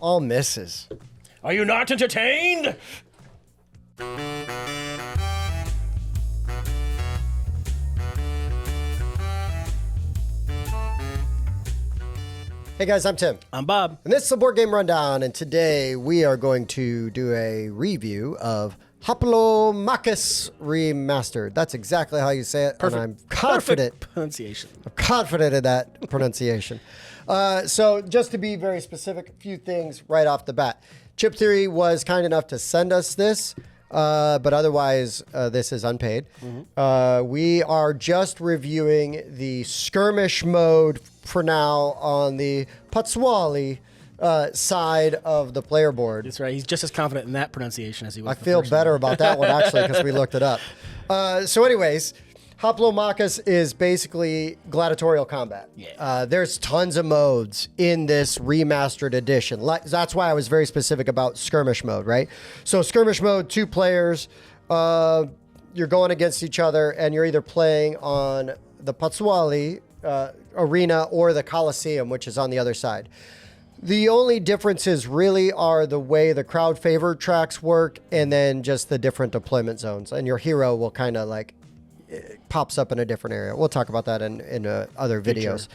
All misses. Are you not entertained? Hey guys, I'm Tim. I'm Bob. And this is the Board Game Rundown, and today we are going to do a review of Hoplomachus Remastered. That's exactly how you say it, Perfect. and I'm confident. Perfect pronunciation. I'm confident in that pronunciation. So just to be very specific, a few things right off the bat. Chip Theory was kind enough to send us this, but otherwise this is unpaid. We are just reviewing the skirmish mode for now on the Patswali side of the player board. That's right. He's just as confident in that pronunciation as he was. I feel better about that one, actually, because we looked it up. So anyways, Hoplomachus is basically gladiatorial combat. Yeah. There's tons of modes in this remastered edition. That's why I was very specific about skirmish mode, right? So skirmish mode, 2 players, you're going against each other, and you're either playing on the Patswali arena or the Coliseum, which is on the other side. The only differences really are the way the crowd favor tracks work, and then just the different deployment zones. And your hero will kind of like pops up in a different area. We'll talk about that in other videos.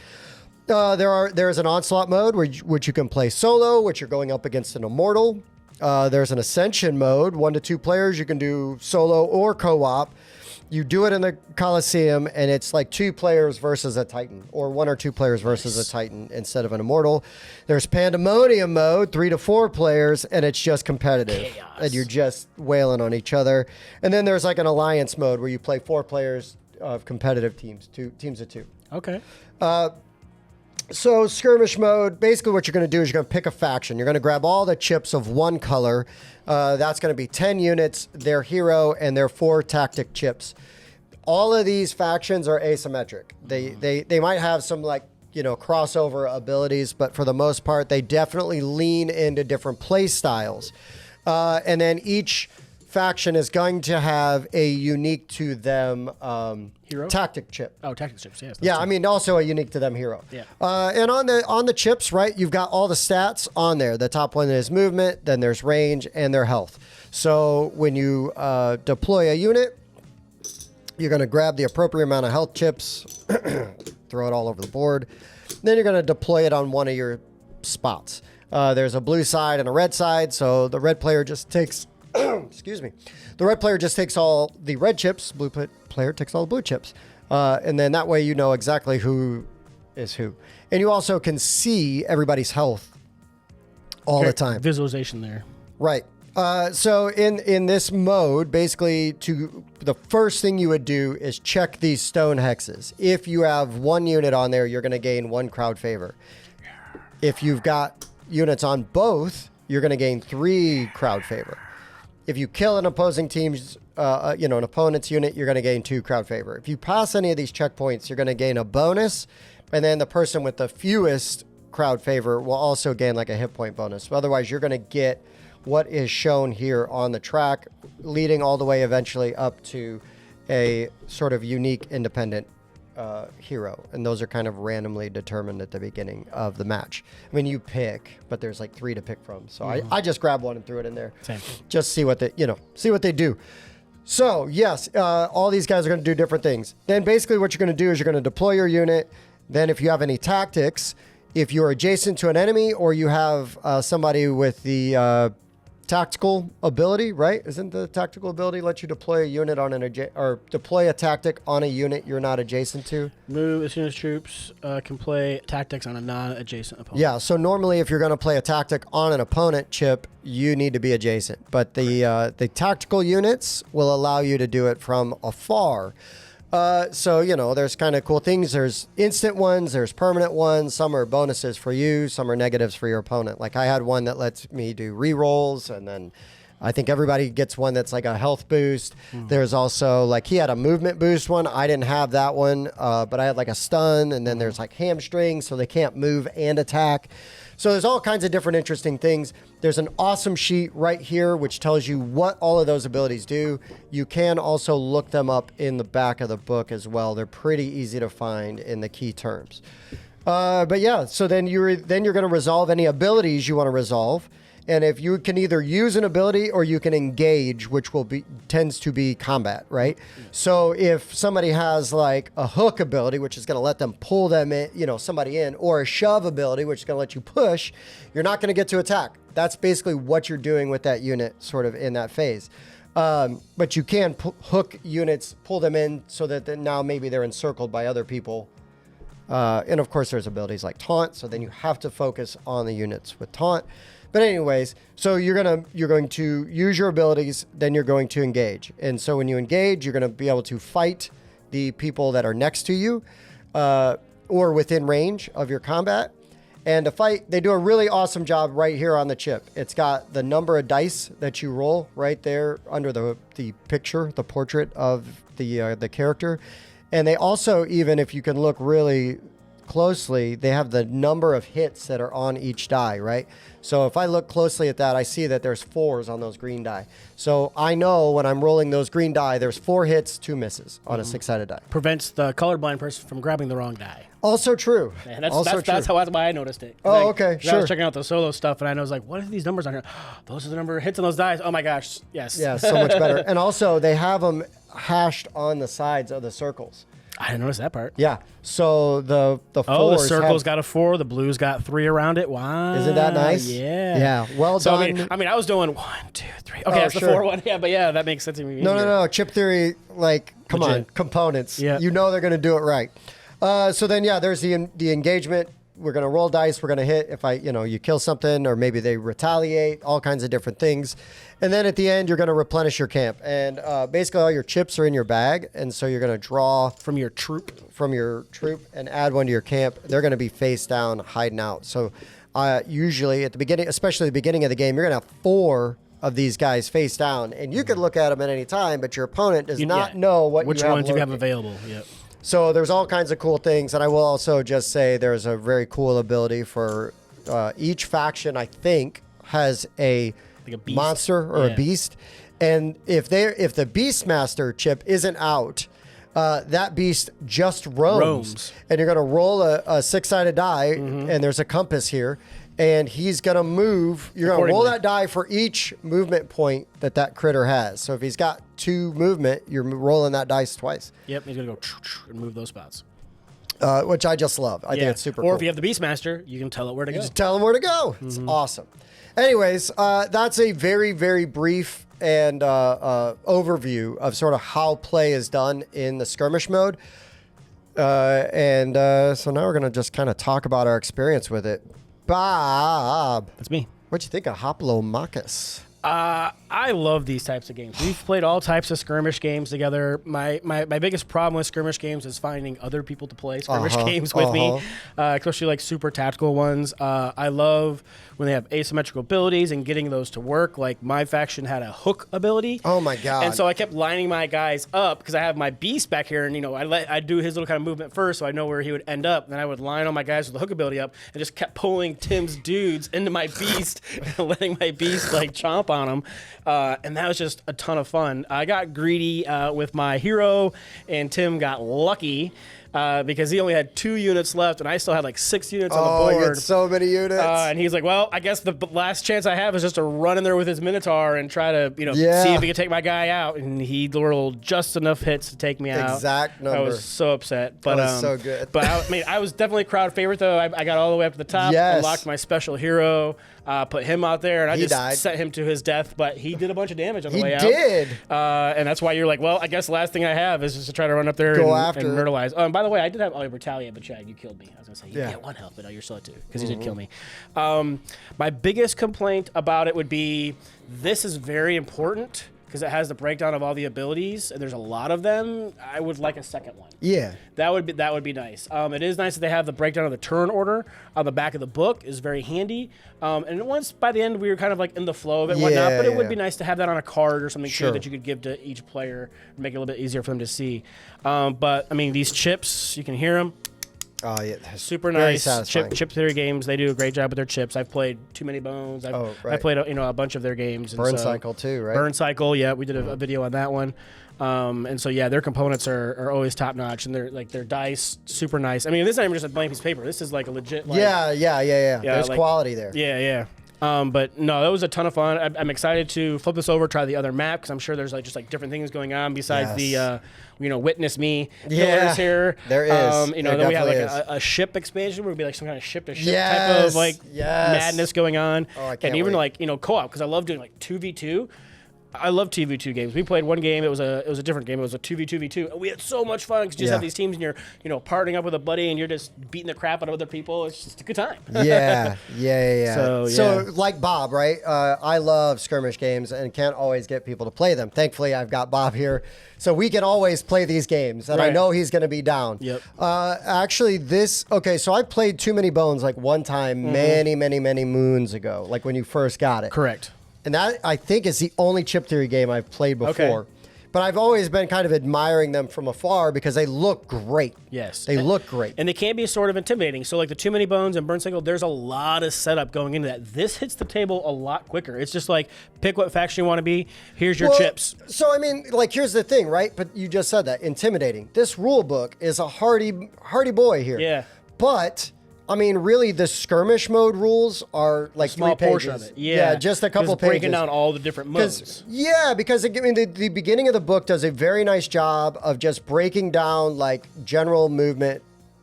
There's an onslaught mode which you can play solo, which you're going up against an immortal. There's an ascension mode, 1 to 2 players. You can do solo or co-op. You do it in the Coliseum, and it's like 2 players versus a Titan, or 1 or 2 players versus a Titan instead of an immortal. There's Pandemonium mode, 3 to 4 players, and it's just competitive. Chaos. And you're just wailing on each other. And then there's like an alliance mode where you play 4 players of competitive teams, teams of 2. Okay. So skirmish mode, basically what you're going to do is you're going to pick a faction. You're going to grab all the chips of one color. That's going to be 10 units, their hero, and their 4 tactic chips. All of these factions are asymmetric. They might have some crossover abilities, but for the most part, they definitely lean into different play styles. And then each faction is going to have a unique to them Hero? tactic chip. Oh, tactic chips. Yes. Yeah, I mean, also a unique to them hero. Yeah. And on the chips, right, you've got all the stats on there. The top one is movement, then there's range, and their health. So when you deploy a unit, you're going to grab the appropriate amount of health chips, throw it all over the board. Then you're going to deploy it on one of your spots. There's a blue side and a red side, so the red player just takes... excuse me. The red player just takes all the red chips. Blue player takes all the blue chips. And then that way you know exactly who is who. And you also can see everybody's health all the time. Visualization there. Right. So in this mode, basically the first thing you would do is check these stone hexes. If you have 1 unit on there, you're going to gain 1 crowd favor. If you've got units on both, you're going to gain 3 crowd favor. If you kill an opposing team's, an opponent's unit, you're going to gain 2 crowd favor. If you pass any of these checkpoints, you're going to gain a bonus, and then the person with the fewest crowd favor will also gain like a hit point bonus. Otherwise, you're going to get what is shown here on the track, leading all the way eventually up to a sort of unique independent hero, and those are kind of randomly determined at the beginning of the match. I mean, you pick, but there's like 3 to pick from. So I just grabbed one and threw it in there. Same. Just see what they do. So yes, all these guys are going to do different things. Then basically what you're going to do is you're going to deploy your unit. Then if you have any tactics, if you're adjacent to an enemy or you have somebody with the tactical ability, right? Isn't the tactical ability let you deploy a unit on or deploy a tactic on a unit you're not adjacent to? Move as soon as troops can play tactics on a non-adjacent opponent. Yeah, so normally if you're going to play a tactic on an opponent chip, you need to be adjacent. But the tactical units will allow you to do it from afar. So, there's kind of cool things. There's instant ones, there's permanent ones. Some are bonuses for you, some are negatives for your opponent. Like I had one that lets me do re-rolls, and then I think everybody gets one that's like a health boost. There's also like he had a movement boost one. I didn't have that one, but I had like a stun, and then there's like hamstring, so they can't move and attack. So there's all kinds of different interesting things. There's an awesome sheet right here which tells you what all of those abilities do. You can also look them up in the back of the book as well. They're pretty easy to find in the key terms. But yeah, so then you're going to resolve any abilities you want to resolve. And if you can either use an ability or you can engage, which tends to be combat, right? So if somebody has like a hook ability, which is going to let them pull them in, somebody in, or a shove ability, which is going to let you push, you're not going to get to attack. That's basically what you're doing with that unit sort of in that phase. But you can hook units, pull them in so that now maybe they're encircled by other people. And of course there's abilities like taunt. So then you have to focus on the units with taunt. But anyways, so you're going to use your abilities, then you're going to engage. And so when you engage, you're going to be able to fight the people that are next to you or within range of your combat. And to fight, they do a really awesome job right here on the chip. It's got the number of dice that you roll right there under the picture, the portrait of the character. And they also, even if you can look really closely, they have the number of hits that are on each die, right? So if I look closely at that, I see that there's 4s on those green die. So I know when I'm rolling those green die, there's 4 hits, 2 misses on a 6-sided die. Prevents the colorblind person from grabbing the wrong die. Also true. Man, that's why I noticed it. Oh, okay, sure. I was checking out the solo stuff, and I was like, what are these numbers on here? Those are the number of hits on those dice. Oh my gosh, yes. Yeah, so much better. And also, they have them hashed on the sides of the circles. I didn't notice that part. Yeah. So the the circle's got a 4, the blue's got 3 around it. Wow. Isn't that nice? Yeah. Yeah. Well so, done. I mean, I was doing 1, 2, 3. Okay, that's sure. the 4 one. Yeah, but yeah, that makes sense to me. No. Chip theory, like, come Legit. on, components. Yeah. You know they're going to do it right. So then, yeah, there's the engagement. We're going to roll dice. We're going to hit if you kill something, or maybe they retaliate, all kinds of different things. And then at the end, you're going to replenish your camp. And basically all your chips are in your bag. And so you're going to draw from your troop and add one to your camp. They're going to be face down, hiding out. So usually at the beginning, especially the beginning of the game, you're going to have 4 of these guys face down. And you can look at them at any time, but your opponent does not know which ones you have available. Yep. So there's all kinds of cool things. And I will also just say there's a very cool ability for each faction, I think, has a monster or a beast. And if the Beastmaster chip isn't out, that beast just roams. And you're going to roll a 6-sided die, and there's a compass here. And he's going to move. You're going to roll that die for each movement point that critter has. So if he's got 2 movement, you're rolling that dice twice. Yep, he's going to go and move those spots. Which I just love. I think it's super cool. Or if you have the Beastmaster, you can tell it where to go. Just tell him where to go. It's awesome. Anyways, that's a very, very brief and overview of sort of how play is done in the skirmish mode. So now we're going to just kind of talk about our experience with it. Bob. That's me. What'd you think of Hoplomachus? I love these types of games. We've played all types of skirmish games together. My biggest problem with skirmish games is finding other people to play skirmish games with me, especially like super tactical ones. I love when they have asymmetrical abilities and getting those to work. Like my faction had a hook ability. Oh my god! And so I kept lining my guys up because I have my beast back here, and I'd do his little kind of movement first, so I know where he would end up. And then I would line all my guys with the hook ability up, and just kept pulling Tim's dudes into my beast, and letting my beast like chomp on them. And that was just a ton of fun. I got greedy with my hero, and Tim got lucky because he only had 2 units left, and I still had like 6 units on the board. You had so many units. And he's like, well, I guess the last chance I have is just to run in there with his Minotaur and try to, see if he can take my guy out. And he rolled just enough hits to take me out. Exact number. I was so upset. But, that was so good. But I was definitely a crowd favorite, though. I got all the way up to the top, unlocked my special hero, put him out there, and I just sent him to his death. But he did a bunch of damage on the way out. He did. And that's why you're like, well, I guess the last thing I have is just to try to run up there and myrtleize. By the way, I did have retaliate, but Chad, you killed me. I was gonna say you get 1 health, but you're still at 2 because you did kill me. My biggest complaint about it would be this is very important because it has the breakdown of all the abilities, and there's a lot of them. I would like a second one. Yeah, that would be nice. It is nice that they have the breakdown of the turn order on the back of the book. Is very handy. And once by the end we were kind of like in the flow of it and whatnot, but it would be nice to have that on a card or something too that you could give to each player and make it a little bit easier for them to see. But I mean, these chips, you can hear them. Oh yeah, Super very nice. satisfying. Chip theory games. They do a great job with their chips. I've played Too Many Bones. right. I've played a bunch of their games. Burn Cycle too, right? Burn Cycle. Yeah, we did a video on that one. And so yeah, their components are always top notch, and their dice super nice. I mean, this is not even just a blank piece of paper. This is like a legit. Like, yeah. There's like, quality there. Yeah. But no, that was a ton of fun. I'm excited to flip this over, try the other map, because I'm sure there's like just like different things going on besides the witness me pillars here. There is. Then we have like a ship expansion where it'd be like some kind of ship to ship type of like madness going on. Oh, I can't and even wait. like co-op, because I love doing like 2v2. I love 2v2 games. We played one game. It was a different game. It was a 2v2v2. And we had so much fun because you just have these teams and you're partnering up with a buddy and you're just beating the crap out of other people. It's just a good time. Yeah. So like Bob, right? I love skirmish games and can't always get people to play them. Thankfully, I've got Bob here, so we can always play these games, and I know he's going to be down. Yep. Actually, so I played Too Many Bones like one time, many moons ago, like when you first got it. Correct. And that, I think, is the only chip theory game I've played before. Okay. But I've always been kind of admiring them from afar because they look great. Yes. They look great. And they can be sort of intimidating. So like the Too Many Bones and Burn Cycle, there's a lot of setup going into that. This hits the table a lot quicker. It's just like, pick what faction you want to be. Here's your chips. So, I mean, like, here's the thing, right? But you just said that. Intimidating. This rule book is a hardy boy here. Yeah. But... I mean, really, the skirmish mode rules are like Small 3 pages. portion of it. Yeah. Just a couple pages. Breaking down all the different modes. Because the beginning of the book does a very nice job of just breaking down like general movement,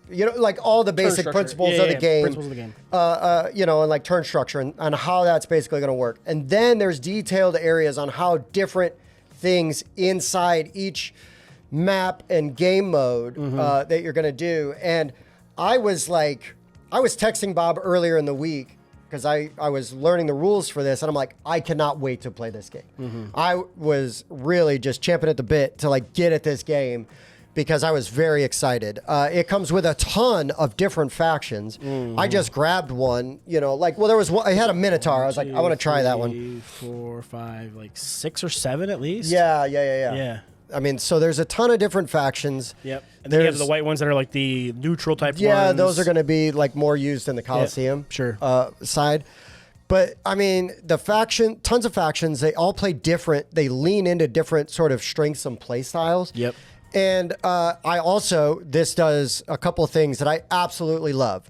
like all the basic principles of the game. Principles of the game. And like turn structure and how that's basically going to work. And then there's detailed areas on how different things inside each map and game mode that you're going to do. And I was texting Bob earlier in the week because I was learning the rules for this, and I'm like, I cannot wait to play this game. I was really just champing at the bit to like get at this game because I was very excited. It comes with a ton of different factions. I just grabbed one, there was one, I had a Minotaur. I was like, I want to try that one. 3, 4, 5, like 6 or 7 at least. Yeah. I mean, so there's a ton of different factions. Yep. And then you have the white ones that are like the neutral type ones. Yeah, those are going to be like more used in the Coliseum side. But I mean, tons of factions, they all play different. They lean into different sort of strengths and play styles. Yep. And this does a couple of things that I absolutely love.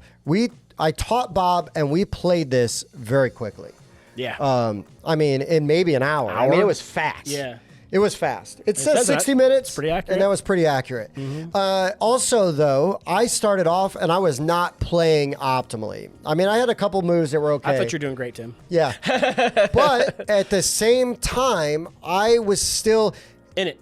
I taught Bob and we played this very quickly. Yeah. I mean, in maybe an hour. I mean, it was fast. Yeah. It was fast. It says 60 minutes. It's pretty accurate. And that was pretty accurate. Also, though, I started off and I was not playing optimally. I mean, I had a couple moves that were okay. I thought you were doing great, Tim. Yeah. But at the same time, I was still in it.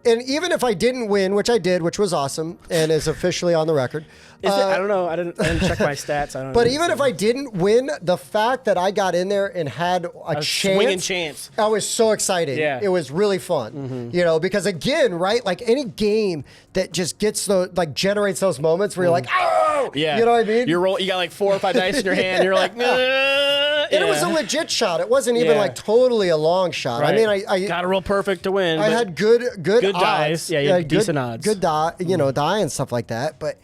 And even if I didn't win, which I did, which was awesome and is officially on the record. I don't know. I didn't check my stats. I don't know. But even if I didn't win, the fact that I got in there and had a swinging chance, I was so excited. Yeah. It was really fun. Because again, right, like any game that just gets generates those moments where you're like, oh, yeah, you know what I mean? You got like 4 or 5 dice in your hand. And you're like, And it was a legit shot. It wasn't even like totally a long shot. Right. I mean, I got to roll perfect to win. I had good odds. Dice. Yeah, you had decent odds. Good die, die and stuff like that. But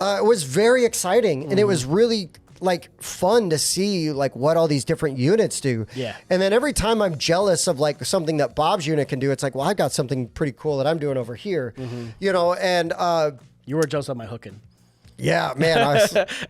it was very exciting, and it was really like fun to see like what all these different units do. Yeah. And then every time I'm jealous of like something that Bob's unit can do, it's like, well, I've got something pretty cool that I'm doing over here. And you were jealous of my hooking. Yeah, man.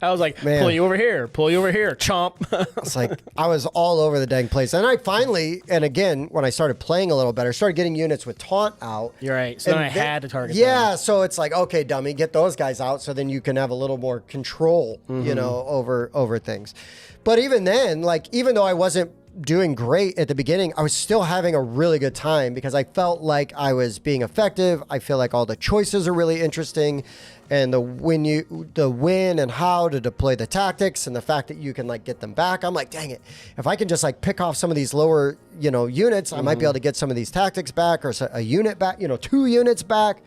I was like, pull you over here, chomp. It's like I was all over the dang place. And I finally, and again, when I started playing a little better, started getting units with taunt out. You're right. So then I had to target them. So it's like, okay, dummy, get those guys out so then you can have a little more control, over things. But even then, like, even though I wasn't doing great at the beginning, I was still having a really good time because I felt like I was being effective. I feel like all the choices are really interesting, and the win and how to deploy the tactics and the fact that you can like get them back. I'm like, dang it, if I can just like pick off some of these lower units, I might be able to get some of these tactics back or a unit back, 2 units back.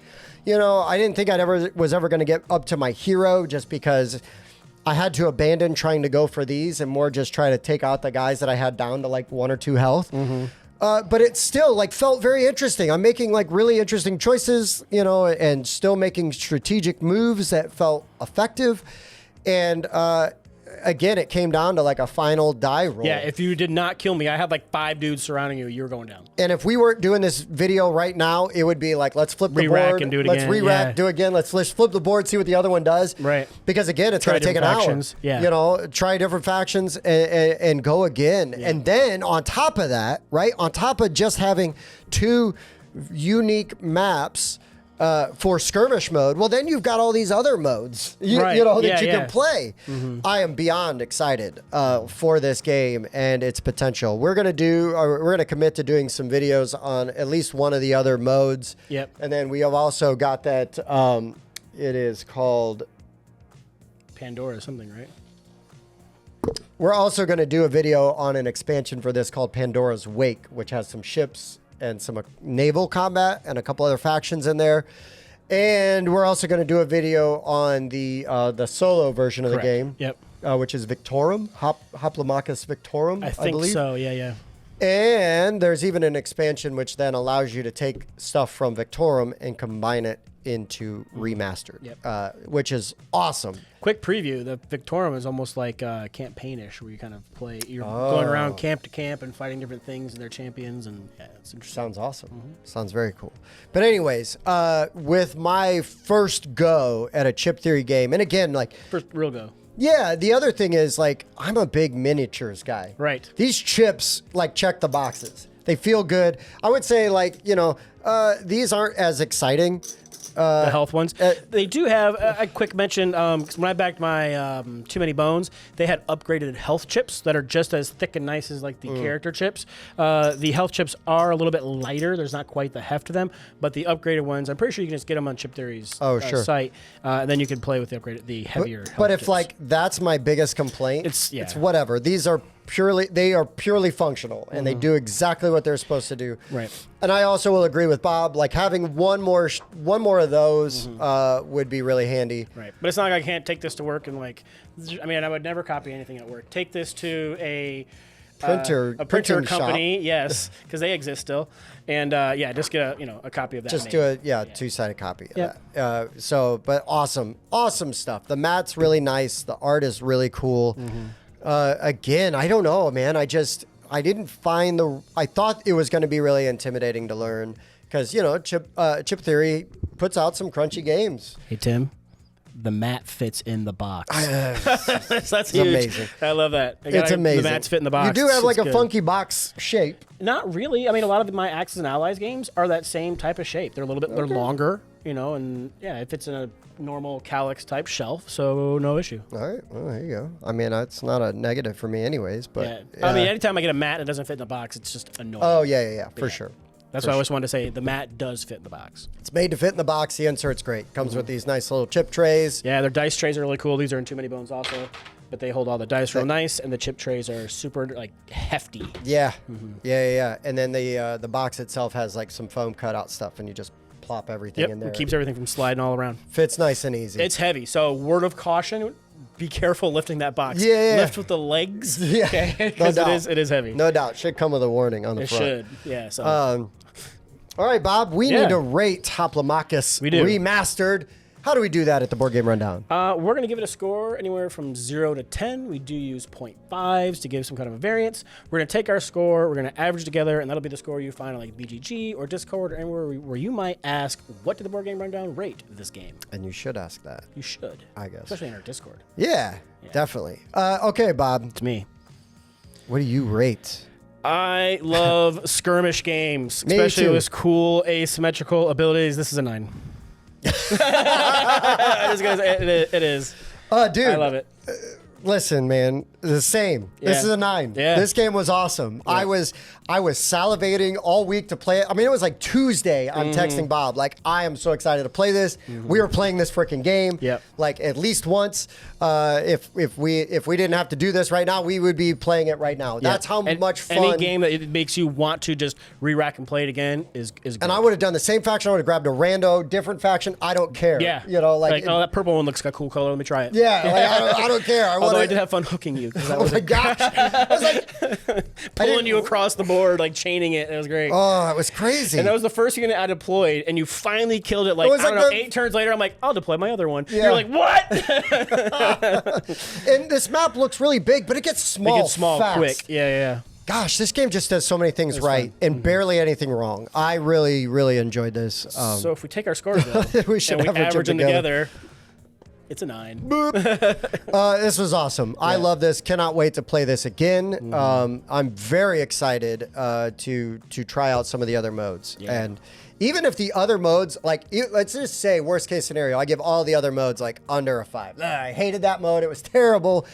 I didn't think was ever going to get up to my hero just because I had to abandon trying to go for these and more just try to take out the guys that I had down to like 1 or 2 health. But it still like felt very interesting. I'm making like really interesting choices, you know, and still making strategic moves that felt effective. And again, it came down to like a final die roll. Yeah, if you did not kill me, I had like 5 dudes surrounding you. You were going down. And if we weren't doing this video right now, it would be like, let's flip the Re-rack board. and do it let's again. re-rack, Yeah. do again. Let's flip the board, see what the other one does. Right. Because again, it's Try going to take an different hour. factions. Yeah. You know, try different factions and go again. Yeah. And then on top of that, right, on top of just having 2 unique maps for skirmish mode, well, then you've got all these other modes, Right. you know, that Yeah, you yeah. can play. I am beyond excited for this game and its potential. We're gonna commit to doing some videos on at least one of the other modes. Yep. And then we have also got that. It is called. Pandora or something, right? We're also going to do a video on an expansion for this called Pandora's Wake, which has some ships and some naval combat and a couple other factions in there. And we're also going to do a video on the solo version of Correct. the game, Yep. which is Victorum, Hoplomachus Victorum, I think believe. so. Yeah, yeah. And there's even an expansion which then allows you to take stuff from Victorum and combine it into Remastered, Yep. which is awesome. Quick preview: the Victorum is almost like campaignish, where you kind of play. You're going around camp to camp and fighting different things and their champions, and yeah, it's interesting. Sounds awesome. Sounds very cool. But anyways, with my first go at a chip theory game, and again, like, First real go. yeah, the other thing is like I'm a big miniatures guy. Right. These chips like check the boxes. They feel good. I would say like, you know, these aren't as exciting. The health ones. They do have a quick mention. 'Cause when I backed my Too Many Bones, they had upgraded health chips that are just as thick and nice as like the character chips. The health chips are a little bit lighter. There's not quite the heft to them, but the upgraded ones, I'm pretty sure you can just get them on Chip Theory's sure. site. And then you can play with the heavier. But health if chips. like that's my biggest complaint, It's whatever. These are purely functional and they do exactly what they're supposed to do. Right. And I also will agree with Bob, like having one more of those would be really handy. Right, but it's not like I can't take this to work and like, I mean, I would never copy anything at work. Take this to a printer printing company, shop. yes, because they exist still, and yeah, just get a copy of that. Just made. do a two-sided copy of Yep. that. But awesome stuff. The mat's really nice. The art is really cool. Again, I don't know, man. I didn't find I thought it was going to be really intimidating to learn because, you know, Chip Theory puts out some crunchy games. Hey Tim, the mat fits in the box. That's huge. amazing. I love that. It's amazing. The mats fit in the box. You do have like It's a good. funky box shape. Not really. I mean, a lot of my Axis and Allies games are that same type of shape. They're a little bit they're longer, you know, and yeah, it fits in a normal calyx type shelf, so no issue. All right. Well, there you go. I mean, it's not a negative for me anyways, but Yeah. I mean, anytime I get a mat that doesn't fit in the box, it's just annoying. oh, yeah, for sure. That's why I always wanted to say the mat does fit in the box. It's made to fit in the box. The insert's great. Comes with these nice little chip trays. Yeah, their dice trays are really cool. These are in Too Many Bones also, but they hold all the dice real nice, and the chip trays are super like hefty. Yeah. Yeah. And then the box itself has like some foam cutout stuff, and you just plop everything in there. It keeps everything from sliding all around. Fits nice and easy. It's heavy, so word of caution: be careful lifting that box. Yeah. Lift with the legs. Yeah. Okay, No because doubt. it is heavy. No doubt. Should come with a warning on the It front. should. Yeah. So All right, Bob. We Yeah. need to rate Hoplomachus We do. Remastered. How do we do that at the Board Game Rundown? we're going to give it a score anywhere from 0 to 10. We do use 0.5s to give some kind of a variance. We're going to take our score, we're going to average together, and that'll be the score you find on like BGG or Discord or anywhere where you might ask, what did the Board Game Rundown rate this game? And you should ask that. You should. I guess. Especially in our Discord. Yeah, definitely. Okay, Bob. It's me. What do you rate? I love skirmish games, Me especially too. with cool asymmetrical abilities. This is a 9. It is. Dude. I love it. Listen, man, the same. This Yeah. is a 9. Yeah. This game was awesome. I was salivating all week to play it. I mean, it was like Tuesday. I'm texting Bob like, I am so excited to play this. We were playing this freaking game. Yep. Like at least once. If we didn't have to do this right now, we would be playing it right now. That's how much fun. Any game that it makes you want to just re-rack and play it again is good. And I would have done the same faction. I would have grabbed a rando, different faction. I don't care. Yeah. You know, like oh, that purple one looks like a cool color. Let me try it. yeah, like, I don't care. I Although I did have fun hooking you. That Oh was my gosh! I was like, pulling you across the board, like chaining it. It was great. oh, it was crazy. And that was the first unit I deployed, and you finally killed it. Like, It was I don't like know, 8 turns later, I'm like, I'll deploy my other one. Yeah. You're like, what? And this map looks really big, but it gets small. It gets small fast. quick. Yeah. Gosh, this game just does so many things right and barely anything wrong. I really, really enjoyed this. So if we take our scores, though, We should and we average average them them together, it's a 9. This was awesome. I love this. Cannot wait to play this again. I'm very excited to try out some of the other modes. Yeah. And even if the other modes, like, let's just say worst case scenario, I give all the other modes like under a 5. I hated that mode. It was terrible.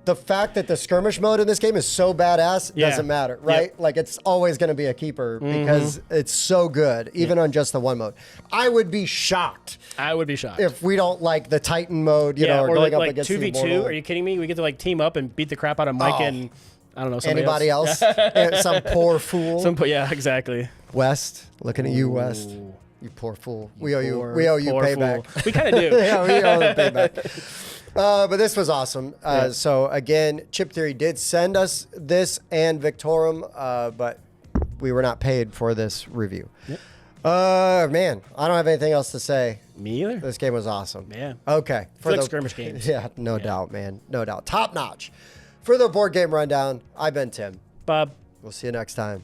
The fact that the skirmish mode in this game is so badass doesn't matter, right? Yep. Like, it's always going to be a keeper because it's so good, even on just the one mode. I would be shocked I would be shocked. if we don't like the Titan mode, you know, or going up against the 2v2. Immortal. Are you kidding me? We get to like team up and beat the crap out of Mike and I don't know Anybody else? Some poor fool. Yeah, exactly. West, looking at you, West. You poor fool. We owe you Poor payback. fool. We kind of do. Yeah, we owe the payback. But this was awesome. So again, Chip Theory did send us this and Victorum, but we were not paid for this review. Yep. Man, I don't have anything else to say. Me either. This game was awesome. Yeah. Okay. For like skirmish games. Yeah, no doubt, man. No doubt. Top notch. For the board game rundown, I've been Tim. Bob. We'll see you next time.